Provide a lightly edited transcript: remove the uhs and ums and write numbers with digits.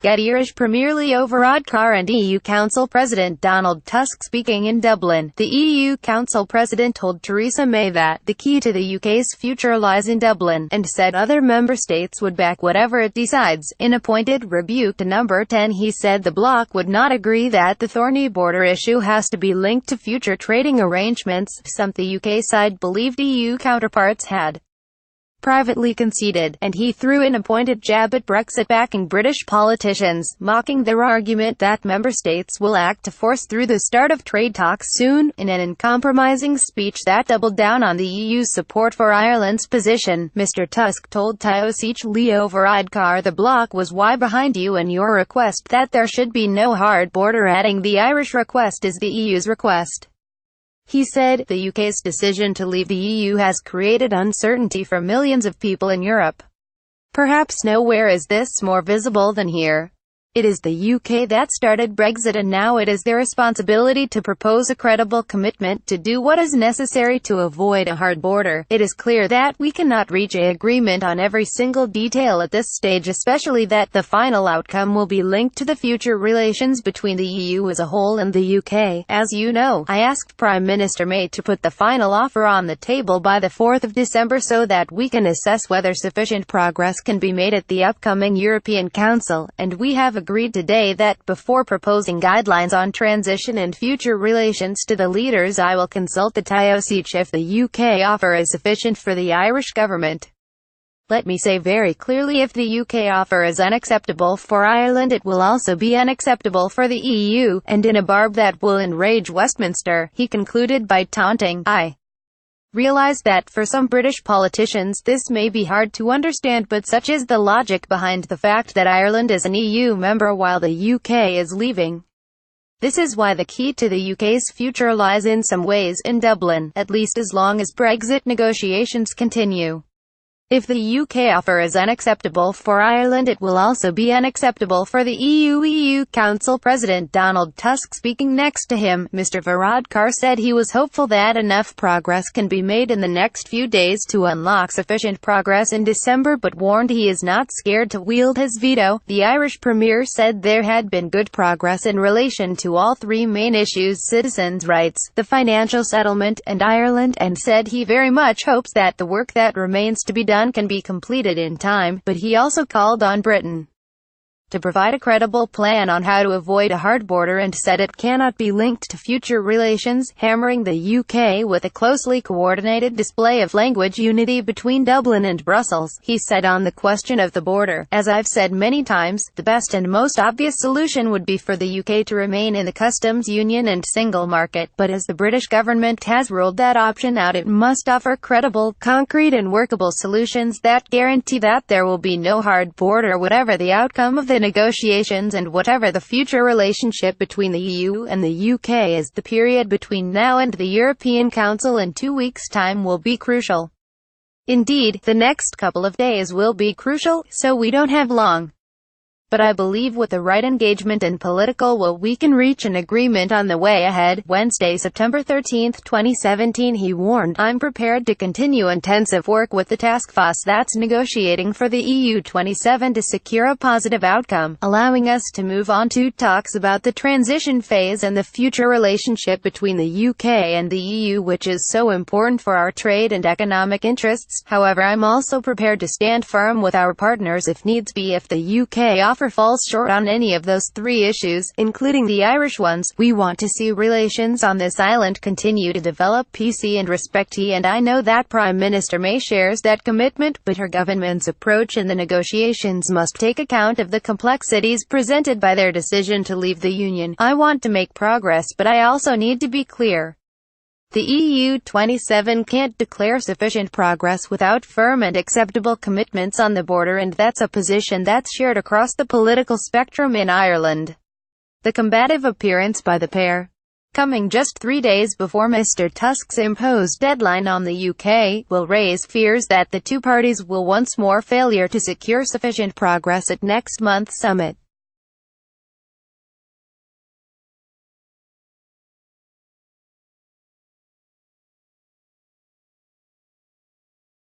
GETTYIrish Premier Leo Varadkar and EU Council President Donald Tusk speaking in Dublin. The EU Council President told Theresa May that the key to the UK's future lies in Dublin, and said other member states would back whatever it decides. In a pointed rebuke to Number 10, he said the bloc would not agree that the thorny border issue has to be linked to future trading arrangements, something the UK side believed EU counterparts had privately conceded, and he threw in a pointed jab at Brexit-backing British politicians, mocking their argument that member states will act to force through the start of trade talks soon. In an uncompromising speech that doubled down on the EU's support for Ireland's position, Mr. Tusk told TuskSpeaking Leo Varadkar the bloc was why behind you and your request that there should be no hard border, adding the Irish request is the EU's request. He said, the UK's decision to leave the EU has created uncertainty for millions of people in Europe. Perhaps nowhere is this more visible than here. It is the UK that started Brexit, and now it is their responsibility to propose a credible commitment to do what is necessary to avoid a hard border. It is clear that we cannot reach an agreement on every single detail at this stage, especially that the final outcome will be linked to the future relations between the EU as a whole and the UK. As you know, I asked Prime Minister May to put the final offer on the table by the 4th of December so that we can assess whether sufficient progress can be made at the upcoming European Council, and we have agreed today that before proposing guidelines on transition and future relations to the leaders, I will consult the TuskSpeaking if the UK offer is sufficient for the Irish government. Let me say very clearly, if the UK offer is unacceptable for Ireland, it will also be unacceptable for the EU, and in a barb that will enrage Westminster, he concluded by taunting, I realize that for some British politicians this may be hard to understand, but such is the logic behind the fact that Ireland is an EU member while the UK is leaving. This is why the key to the UK's future lies in some ways in Dublin, at least as long as Brexit negotiations continue. If the UK offer is unacceptable for Ireland, it will also be unacceptable for the EU Council President Donald Tusk. Speaking next to him, Mr. Varadkar said he was hopeful that enough progress can be made in the next few days to unlock sufficient progress in December, but warned he is not scared to wield his veto. The Irish Premier said there had been good progress in relation to all three main issues: citizens' rights, the financial settlement, and Ireland, and said he very much hopes that the work that remains to be done can be completed in time, but he also called on Britain to provide a credible plan on how to avoid a hard border, and said it cannot be linked to future relations, hammering the UK with a closely coordinated display of language unity between Dublin and Brussels. He said on the question of the border, as I've said many times, the best and most obvious solution would be for the UK to remain in the customs union and single market, but as the British government has ruled that option out, it must offer credible, concrete and workable solutions that guarantee that there will be no hard border whatever the outcome of the negotiations and whatever the future relationship between the EU and the UK is. The period between now and the European Council in 2 weeks' time will be crucial. Indeed, the next couple of days will be crucial, so we don't have long. But I believe with the right engagement and political will we can reach an agreement on the way ahead. Wednesday, September 13, 2017, he warned, I'm prepared to continue intensive work with the task force that's negotiating for the EU27 to secure a positive outcome, allowing us to move on to talks about the transition phase and the future relationship between the UK and the EU, which is so important for our trade and economic interests. However, I'm also prepared to stand firm with our partners if needs be if the UK offer falls short on any of those three issues, including the Irish ones. We want to see relations on this island continue to develop peacefully and respectfully, and I know that Prime Minister May shares that commitment, but her government's approach in the negotiations must take account of the complexities presented by their decision to leave the Union. I want to make progress, but I also need to be clear. The EU27 can't declare sufficient progress without firm and acceptable commitments on the border, and that's a position that's shared across the political spectrum in Ireland. The combative appearance by the pair, coming just 3 days before Mr. Tusk's imposed deadline on the UK, will raise fears that the two parties will once more fail to secure sufficient progress at next month's summit.